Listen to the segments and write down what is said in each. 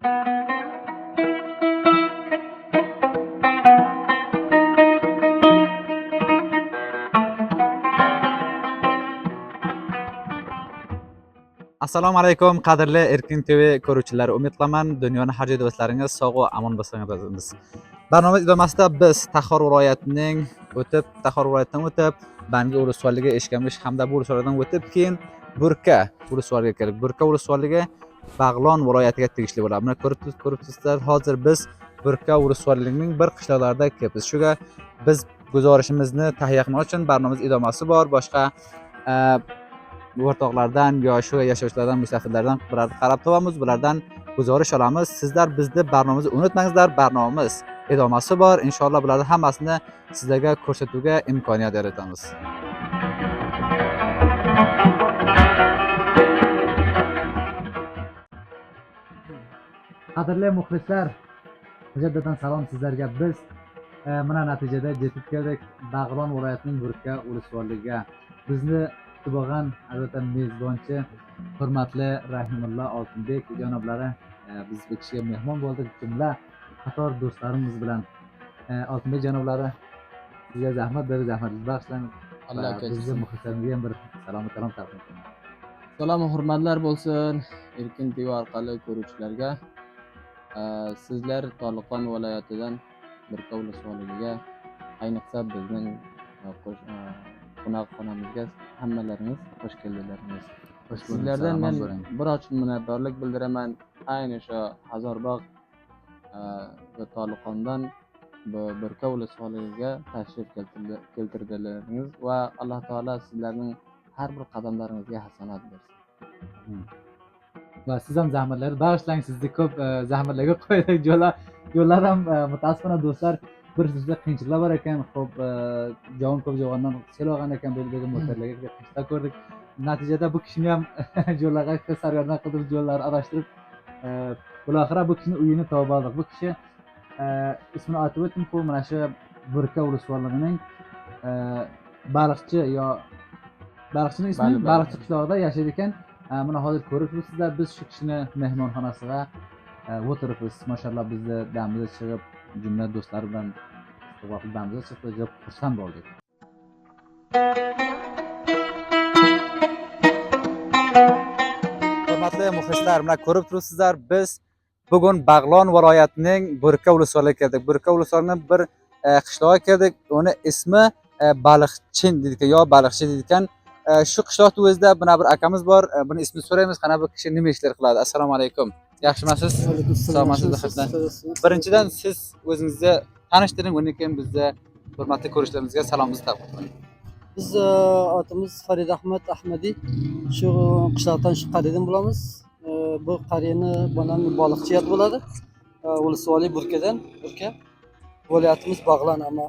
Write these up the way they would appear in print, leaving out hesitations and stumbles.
Assalomu alaykum qadrli Erkin TV ko'ruvchilari. Umid qilaman dunyoni har joyda bo'lsangiz sog' va omon bo'lsangiz. Barnomamiz idomasida biz Taxor viloyatidan o'tib, Bangi Ulusvoyligi, Eshkamish hamda bu uluslardan o'tib keyin Burka ulusvoyligiga keldik. Burka ulusvoyligi Bag'lon viloyatiga tegishli bo'ladi. Mana ko'rib turibsizlar, hozir biz Burka ulusvoyligining bir qishloqlarida kelibmiz. Shuga biz guzorishimizni tahliya qilmoq uchun barnomamiz idomasi bor, boshqa o'rtoqlardan yo shu yashovchilardan, musafirlardan qarab topamiz, bulardan guzorish olamiz. Sizlar bizni barnomamizni unutmangizlar. Barnomamiz idomasi bor. Inshaalloh bularning hammasini sizlarga ko'rsatuvga imkoniyat yaratamiz. Qadrli muxlislar, mujaddadan salom sizlarga. Biz mana natijada yetib keldik Bag'lon viloyatining Burka ulusvoyligiga. Bizni kutib olgan albatta mezbonchi hurmatli Rahimullo Oltinbek janoblari biz bu kishiga mehmon bo'ldik. Jumla qator do'stlarimiz bilan Oltinbek janoblari sizga zahmat bag'ishlang. Bizga muxlislarimizga ham bir salom taqdim qiling. Salom hurmatlar bo'lsin Erkin TV orqali ko'ruvchilarga. Sizlar Toliqon viloyatidan Burka ulusvoyligiga, ayniqsa bizning qonaqxonamizga hammalaringiz xush keldilaringiz. Sizlardan men bir ochiq minnatdorlik bildiraman. Ayni shu Hazorbog' va Toliqondan bu Burka ulusvoyligiga tashrif keltirdilaringiz va Alloh taolo sizlarning har bir qadamlaringizga hasanat bersin. Va siz ham zahmatlarni bag'ishlang. Sizni ko'p zahmatlarga qo'ydik. Yo'llar ham mutaasfana do'stlar bir sizda qiyinchiliklar bor ekan. Xo'p, javob ko'p javondan sel olgan ekan, belgi motorlarga qiyinchiliklar ko'rdik. Natijada bu kishini ham yo'llarga sargardon qilib, yo'llarni aralashtirib, buloxira bu kishining uyini topib oldik. Bu kishi ismini aytib o'tdim, bu mana shu Burka ulusvoyligining baliqchining ismi Baliqchi qishlog'ida yashaydi ekan. Mana hozir ko'rib turibsizlar, biz shu kishini mehmonxonasiga o'tiribmiz. Mashallah bizni damimizga chiqib, jumla do'stlar bilan suhbat damimizga chiqib, juda xursand bo'ldik. Hurmatli muxlislar, mana ko'rib turibsizlar, biz bugun Bag'lon viloyatining Burka ulusvoyligiga keldik. Burka ulusvoyligining bir qishlog'iga keldik. Uni ismi Baliqchin deydi yo Baliqchi deydi ekan. Shu qishloqning o'zida buna bir akamiz bor. Buni ismini so'raymiz, qana bu kishi nima ishlar qiladi. Assalomu alaykum. Yaxshimisiz? Salomatsizmi? Birinchidan siz o'zingizni tanishtiring, undan keyin bizni hurmatli ko'ruvchilarimizga salomimizni taqdim qiling. Biz otimiz Farid Ahmad Ahmadiy. Shu qishloqdan shu qariyadan bo'lamiz. Bu qariyani bolam baliqchiyat bo'ladi. Ulusvoylik Burkadan, Burka. Viloyatimiz Bag'lon, ammo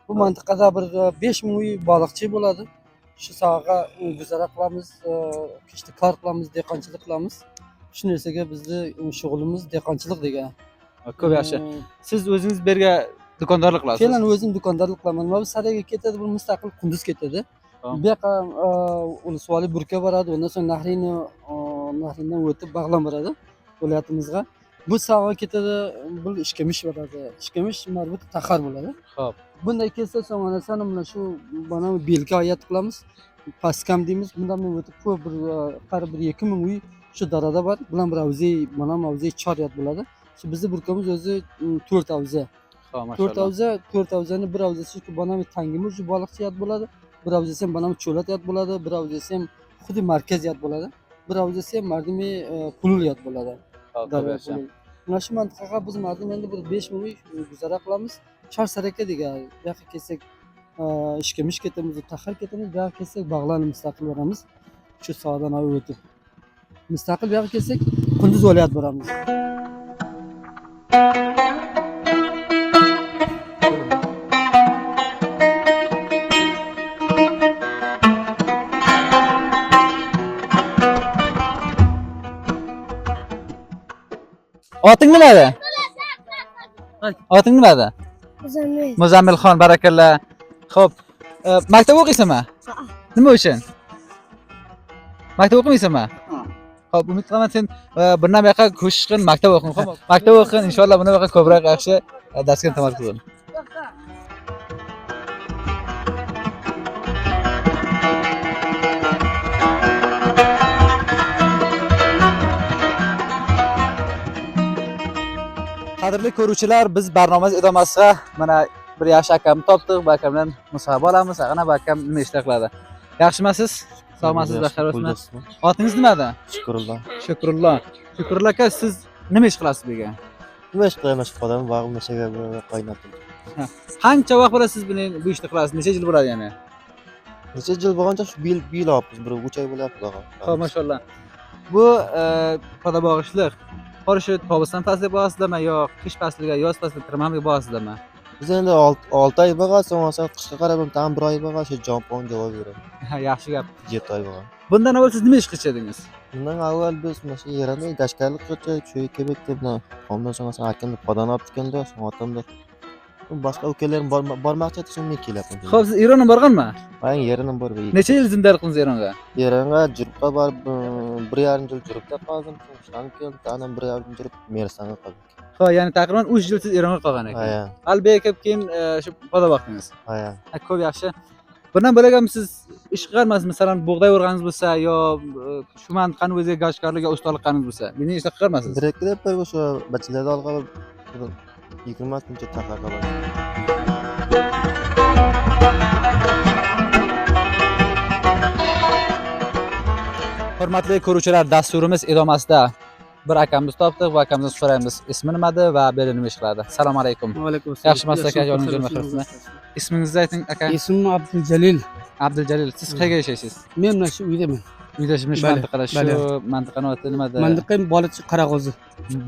bu mintaqada bir 5000 uy baliqchi bo'ladi. Shu sohaga guzara qilamiz, qishda kor qilamiz, dehqonchilik qilamiz. Shu narsaga bizni shug'ulimiz dehqonchilik degan. Ko'p yaxshi. Siz o'zingiz bu yerga do'kondorlik qilasiz? Men o'zim do'kondorlik qilaman. Mana bu saraga ketadi, bu mustaqil Qunduz ketadi. Bu yoqqa ulusvoylik Burka boradi, undan so'ng Nahrindan o'tib Bag'lon boradi viloyatimizga. Bu sohaga ketadi, bu Eshkamish boradi. Eshkamish marbut Taxor bo'ladi. Xo'p. Bunday kelsa so'ng ana mana shu mana belga oyat qilamiz. Paskam deymiz. Bundan o'tib ko'p bir qarib 2000 uy shu darada bor. Bular bir avzi, mana avzi 4 yot bo'ladi. Shu bizni Burkamiz o'zi 4 avzi. Xo'p, mashallah. 4 avzani bir avzasi shu mana tangimiz shu baliqchi yot bo'ladi. Bir avzasi ham mana cho'lat yot bo'ladi. Bir avzasi ham xuddi markaz yot bo'ladi. Bir avzasi ham mardimi pulul yot bo'ladi. Xo'p, mana shu mintaqaga biz mardim endi bir 5000 uy guzara qilamiz. Chor saraka degan. Bu yoqqa kelsak Eshkamish ketamiz, Taxor ketamiz, bu yoqqa kelsak Bag'lon mustaqil boramiz. Shu sohadan o'tib. Mustaqil bu yoqqa kelsak Qunduz viloyat boramiz. Oting nima edi? Oting nima edi? Muzammilxon, barakallah. Xo'p, maktab o'qiysizmi? Nima uchun? Maktab o'qimaysizmi? Xo'p, umid qilaman sen bundan buyoqqa ko'chish qilin, maktab o'qing. Xo'p, maktab o'qing, inshaalloh bundan buyoqqa ko'proq yaxshi darsga tamarkuz bo'ling. Qadrli ko'ruvchilar, biz barnomamiz idomasiga mana bir yaxshi akamni topdik. Bu aka bilan musohaba olamiz. Ana bu akam nima ishlar qiladi? Yaxshimisiz? Sog'misiz, baxtiyormisizmi? Otingiz nimada? Shukrulloh. Shukrulloh. Shukrulloh aka, siz nima ish qilasiz bu yerga? Nima ish qilaman odam vaqtim nashaga qaynatdim. Qancha vaqt bo'ladi siz bu ishni qilasiz? Necha yil bo'ladi yana? Necha yil bo'lgancha shu bil olibmiz, bir 3 oy bo'lyapti daha. Xo'p, mashallah. Bu poda bog'ishliq. Qorishi tobusdan pastlik bo'lasizlarmi yo qish pastligiga, yoz pastligiga kirmamga bo'lasizlarmi? Biz endi 6 oy bo'lgan, so'ngra qishga qarab tam 1 oy bo'lgan, shu jonpon javob beradi. Ha, yaxshi gap. 7 oy bo'lgan. Bundan avval siz nima ish qilchadingiz? Bundan avval biz mana shu yerda dashkarlik qilib, shu kelib deb, ondan so'ng akamni podani olib chiqqanda, so'ng otamda boshqa ukalarim bormoqchi edi, shunga kelyapman. Xo'p, siz Eronga borganmi? Men yerim bor. Necha yil zindalik qildingiz Eronga? Eronga juribga borib, 1,5 yil juribda qoldim. So'ng keldim, ta'nan 1,5 yil jurib Mersanga qoldim. Xo'p, ya'ni taqriban 3 yil siz Eronga qolgan ekan. Ha. Albatta kelib keyin shu poda vaqtingiz. Ha. Ko'p yaxshi. Bundan bo'lar ham siz ish qilganmisiz? Masalan, bug'doy o'rganingiz bo'lsa yo shu mantiqani o'ziga gashkorlik yo ustalik qilganingiz bo'lsa, meni ishlar qilganmisiz? Direktda bir o'sha bachlarda olgan 20 kuncha taqlarga bordim. Hurmatli ko'ruvchilar, dasturimiz idomasida bir akamiz topdik va akamizdan so'raymiz ismi nimada va bu yerda nima ish qiladi. Assalomu alaykum. Va alaykum assalom. Yaxshimisiz aka, joningiz jo'naqasizmi? Ismingizni ayting aka. Ismim Abduljalil. Abduljalil. Siz qayerga yashaysiz? Men mana shu uydaman. Uyda shu Bale, mantaqada, shu bale. mantaqani oti nimada? Mandiqim Bolachi Qarag'o'zi.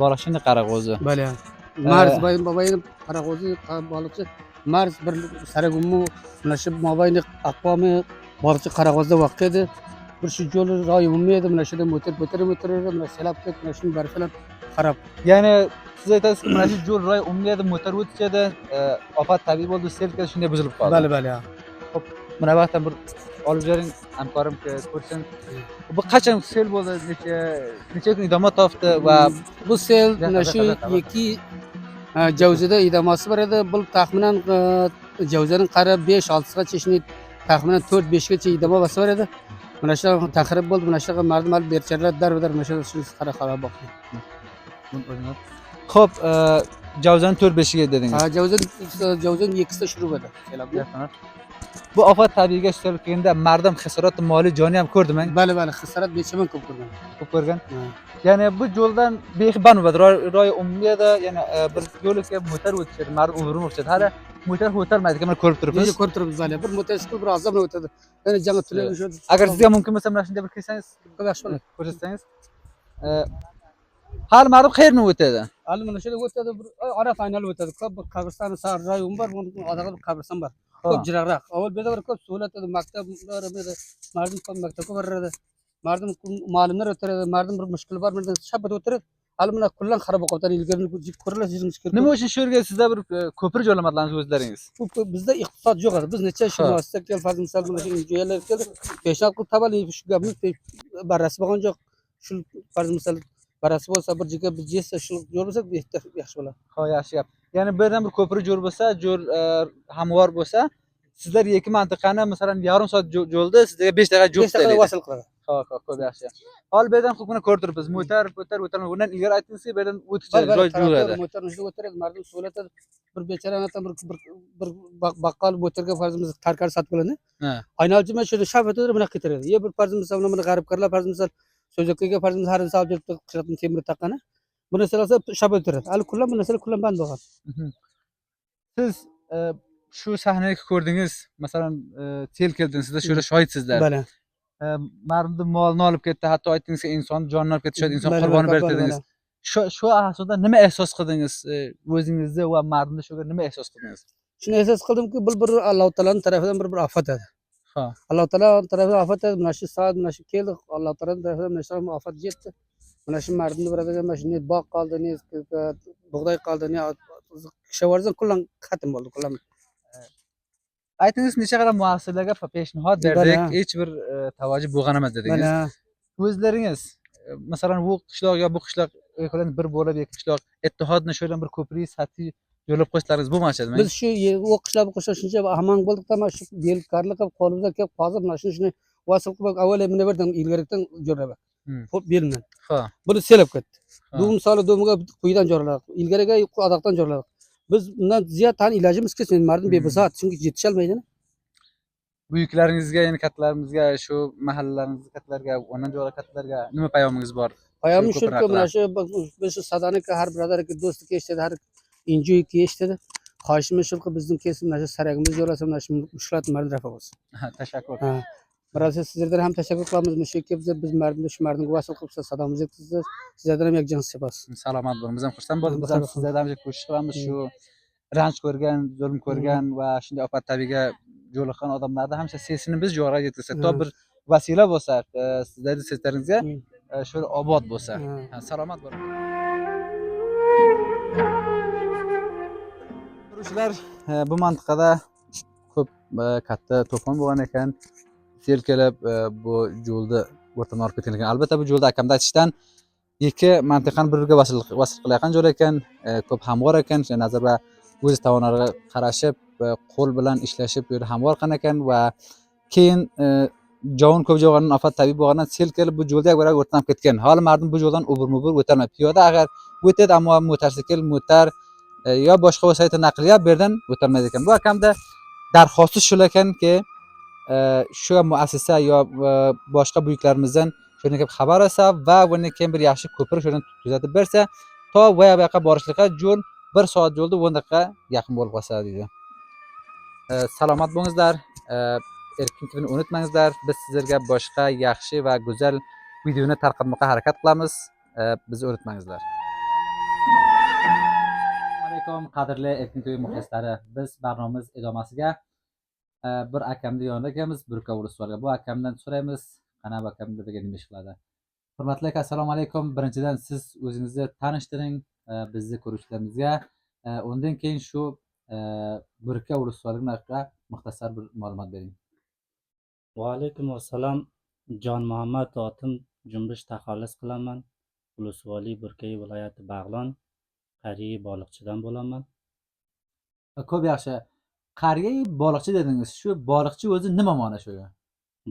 Boroshini Qarag'o'zi. Bale. Mars babayim Qarag'o'zi, Bolachi. Mars bir Saragummu mana shu mobayni aqvomi Bolachi Qarag'o'zda voqea edi. Bir shu yo'l ro'y ummaydi, mana shundan o'tirib, mana selab ketib, mana shuni barchalar qarab. Ya'ni siz aytasiz, mana shu yo'l ro'y ummaydi, motor o'tishadi, ofat tabiiy bo'ldi, sel keldi, shunday buzilib qoldi. Bale. Mana vaqtdan bir olib bering, hamkorim ko'rsin. Bu qachon sel bo'ldi, necha kun idoma topdi va bu sel mana shu iki Javzada idomasi bor edi. Bu taxminan Javzaning qarab 5-6 gacha shuni taxminan 4-5 gacha idoma basi bor edi. Mana shu taxrib bo'ldi, mana shu mardum olib berchalar darvadar mana shu qarab boqdi. Xo'p, Javzani 4-5 ga dedingiz. Ha, Javzaning ikkisida shuru bo'ldi. Bu ofat tabiiyga sel kelganda mardum hisorat moliy joni ham ko'rdimi? Bale, hisorat necha ming ko'p ko'rgan. Ko'p ko'rgan. Ya'ni bu yo'ldan behiban bo'ladi. Ro'y umniyada yana bir yo'lga motor o'tishadi, mardum umrini o'tishadi. Hali motor o'tolmaydi, mana ko'rib turibmiz. Biz ko'rib turibmiz bale. Bir motosikl bir azob bilan o'tadi. Yana jangga tulaylik shu. Agar sizga mumkin bo'lsa mana shunday bir kelsangiz, yaxshi bo'ladi. ko'rsatsangiz. Hali mardum qayerdan o'tadi? Hali mana shunday o'tadi, bir araf aylanib o'tadi. Ko'p bir qabriston saroy bor, odamlar bir qabriston bor. Ko'p jiroqroq. Avval bu yerda ko'p so'lat edi, maktablar edi. Mardum ko'p maktabga boradi. Mardum ma'lumlar o'tiradi, mardum bir mushkul bor, birdan shabat o'tirib, hali mana kullan xarob bo'lgan ilgari ko'riladi jirimiz kirdi. Nima uchun shu yerga sizda bir ko'pir jo'lamadingiz o'zlaringiz? Bizda iqtisod yo'q edi. Biz necha shu muassasa kel farz misol mana shu joylar keldi. Peshnod qilib tabali shu gapni barasi bo'lgan yo'q. Shu farz misol barasi bo'lsa bir joyga biz yesa shu yo'l bo'lsa yaxshi bo'ladi. Ha, yaxshi gap. Ya'ni bu yerdan bir ko'pir jo'r bo'lsa, jo'r hamvor bo'lsa, sizlar ikki mintaqani masalan yarim soat yo'lda sizlarga 5 daqiqa jo'q istaydi. Vasil qiladi. Xo'p, yaxshi. Hol bu yerdan hukmini ko'rib turibmiz. Motor o'tolmay. Bundan ilgari aytdingizki, bu yerdan o'tishadi, joy yo'ladi. Motor shu o'tiradi, mardum so'latadi. Bir bechorani tam bir baqqol motorga farzimiz tarkar sotib oladi. Aynalchi mana shu shabat o'tirib mana ketiradi. Ye bir farzimiz mana g'aribkarlar farzimiz so'zakka farzimiz har insol olib qishlatni temir taqqani. Buni salasa shabat o'tiradi. Hali kullan bu narsalar kullan band bo'lgan. Siz shu sahnaga ko'rdingiz, masalan, sel keldingiz, sizlar shura shohidsizlar. Bale. Mardum molni olib ketdi, hatto aytdingizki, inson jonini olib ketishadi, inson qurboni berdi dedingiz. Shu asosda nima ehsos qildingiz? O'zingizni va mardumni shuga nima ehsos qildingiz? Shuni ehsos qildimki, bir Alloh taolaning tarafidan bir ofat edi. Ha. Alloh taolo tarafidan ofat edi. Mana shu soat, mana shu keldi. Alloh taolaning tarafidan mana shu ofat yetdi. Mana shu mardumni birodar mana shu ne bog' qoldi, ne bug'doy qoldi, ne kishavardan kullan xatim bo'ldi, kullan. Aytingiz, necha qara muassasalarga peshnihod berdik, hech bir tavoji bo'lgan emas dedingiz. O'zlaringiz masalan bu qishloq yo bu qishloq bir bo'lib ikki qishloq ittihodni shu bir ko'prik sati yo'lab qo'yishlaringiz bo'lmasdi biz shu u qishloq bu qishloq shuncha hamon bo'ldik mana shu belgikorlik qilib qo'limizda kelib hozir mana shuni vasil qilib avval mina berdim ilgaridan jo'rab xo'p belman ha buni selib ketdi Ha. bu misoli do'miga quyidan jo'raladik ilgariga odoqdan jo'raladik biz bundan ziyod tani ilojimiz kelsin mardim bebasat chunki yetisholmaydi buyuklaringizga ya'ni kattalarimizga shu mahallalaringizga kattalarga ondan jo'ra kattalarga nima payomingiz bor payomi Shu shuki ko'prik mana shu biz shu sadaniki har birodariki do'stiki eshitadi har injuki eshitadi xohishimiz shuki bizning kelsin mana shu saragimiz yo'lasa mana shu mushkulot mardim rafa bo'lsin tashakkur Ha. Biroz sizlardan ham tashakkur qilamiz. Shu kelib biz mardimni shu mardimga vasl qilib sadomizni yetkazdik. Sizlardan ham yakjon sepasiz. salomat bo'ling biz ham xursand bo'ldik biz ham sizlardan ko'shish qilamiz shu ranj ko'rgan zulm ko'rgan va shunday ofat tabiiga yo'liqqan odamlarni hamma sesini biz jo'ra yetkazsak to bir vasila bo'lsa sizlarning seslaringizga shu obod bo'lsa salomat bo'ling Ko'ruvchilar, bu mantiqada ko'p katta to'fon bo'lgan ekan sel kelib bu yo'lni o'rtadan olib ketgan ekan albatta bu yo'lda akamda aytishidan ikki mantiqani bir-biriga vasl qilayotgan yo'l ekan ko'p hamg'or ekan nazar va o'z tomonlariga qarashib qo'l bilan ishlashib yo'li hamg'or qilgan ekan va keyin jovun ko'p jog'andan ofat tabiiy bo'lgandan sel kelib bu yo'lda bir o'rtadan olib ketgan hali mardim bu yo'ldan ubur-mubur o'tolmaydi piyoda agar o'tadi ammo motorsikl motor yo boshqa vosita naqliya bu yerdan o'tolmaydi ekan bu akamda darxosti shu ekanki shu muassisa yo boshqa buyuklarimizdan shundan kelib xabar olsa va bundan keyin bir yaxshi ko'prik shuni tuzatib bersa to bu yoqqa borishlikqa yo'l 1 soat yo'lda 10 daqiqa yaqin bo'lib qolsa deydi salomat bo'lingizlar erkin tvni unutmangizlar biz sizlarga boshqa yaxshi va go'zal videoni tarqatmoqqa harakat qilamiz bizni unutmangizlar assalomu alaykum qadrli erkin tv muxlislari biz barnomamiz idomasiga bir akamni yonida ekanmiz burka urusvarga bu akamdan so'raymiz qana bu akam bizga nima ish qiladi hurmatli aka assalomu alaykum birinchidan siz o'zingizni tanishtiring bizni ko'ruvchilarimizga undan keyin shu burka urusvarga haqida muxtasar bir ma'lumot bering Va alaykum assalom Jon Muhammad otim Jumbish taxallus qilaman Ulusvoli Burkay viloyati Bag'lon qariy boliqchidan bo'laman ko'p yaxshi qariy boliqchi dedingiz shu boliqchi o'zi nima ma'no shu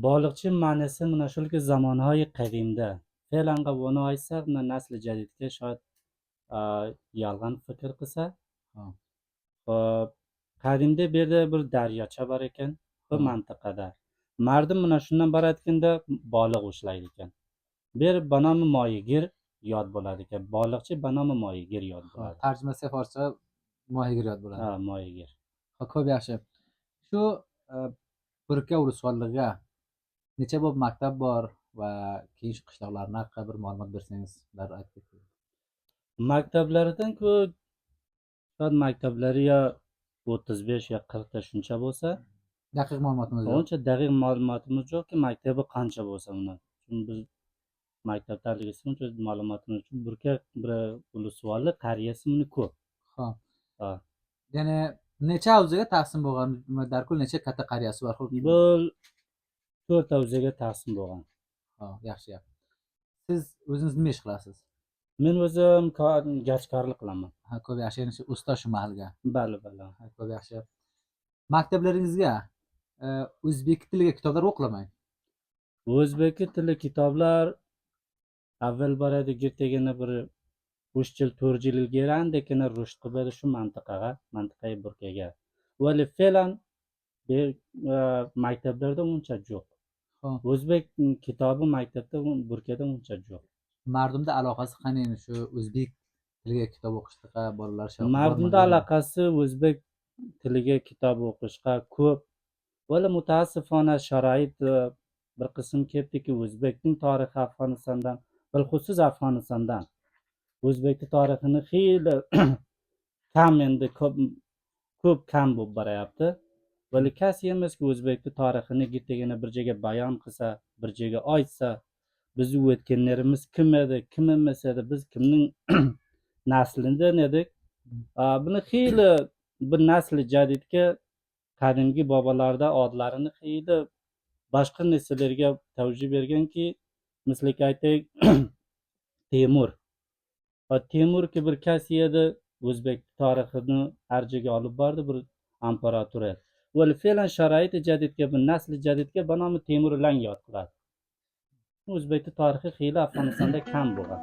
boliqchi ma'nosi mana shulki zamonهای qadimda fe'lan buni aytsa nasli jadidga shoyad yolg'on fikr qilsa hop qadimda bu yerda bir daryocha bor ekan bu mintaqada mardim mana shundan borayotganda baliq ushlaydi ekan bu yer banomi moyigir yod bo'ladi ekan boliqchi banomi moyigir yod bo'ladi tarjimasi forscha moyigir yod bo'ladi ha moyigir ko'p yaxshi shu burka urusvorligiga necha bo'lib maktab bor va keyin shu qishloqlarni haqida bir ma'lumot bersangiz maktablaridan ku maktablari yo 35 yo 40 ta shuncha bo'lsa daqiq ma'lumotimiz yo'q uncha daqiq ma'lumotimiz yo'qki maktabi qancha bo'lsa undan chunki biz maktablarligisi uncha ma'lumotimiz uchun burka bir ulusvoli qariyasi uni ko'p ha ya'ni necha havzaga taqsim bo'lgan darkul necha katta qariyasi bor bu 4 havzaga taqsim bo'lgan yaxshi siz o'zingiz nima ish qilasiz men o'zim gachkorlik qilaman ko'p yaxshi ya'ni shu usta shu mahalga bali ko'p yaxshi maktablaringizga o'zbek tiliga kitoblar o'qilamang o'zbek tili kitoblar avval boradi ertagina bir 3 yil 4 yil ilgari andekina rushd qilib shu mantiqaga burkaga vali fe'lan maktablarda uncha yo'q o'zbek kitobi maktabda burkada uncha yo'q mardumda aloqasi qanday shu o'zbek tiliga kitob o'qishga bolalar mardumda aloqasi o'zbek tiliga kitob o'qishga ko'p vali mutaassifona sharoit bir qism kelibdiki o'zbekning tarixi Afg'onistondan bilxusus Afg'onistondan o'zbekni tarixini xiyli kam endi ko'p kam bo'lib boryapti vali kasi emaski o'zbekni tarixini gittegina bir joyga bayon qilsa bir joyga aytsa bizni o'tganlarimiz kim edi kim emas edi biz kimning naslidan edik buni xiyli bir nasli jadidga qadimgi bobolarda odlarini xiyli boshqa nesillarga tavjih berganki mislik aytaylik Temur. Va Temur ki bir kasi edi, O'zbek tarixini arjaga olib bordi, bir imperator edi. Vali fe'lan sharoiti jadidga, bir nasli jadidga banomi Temur lang yod qiladi. O'zbekning tarixi xiyla Afg'onistonda kam bo'lgan.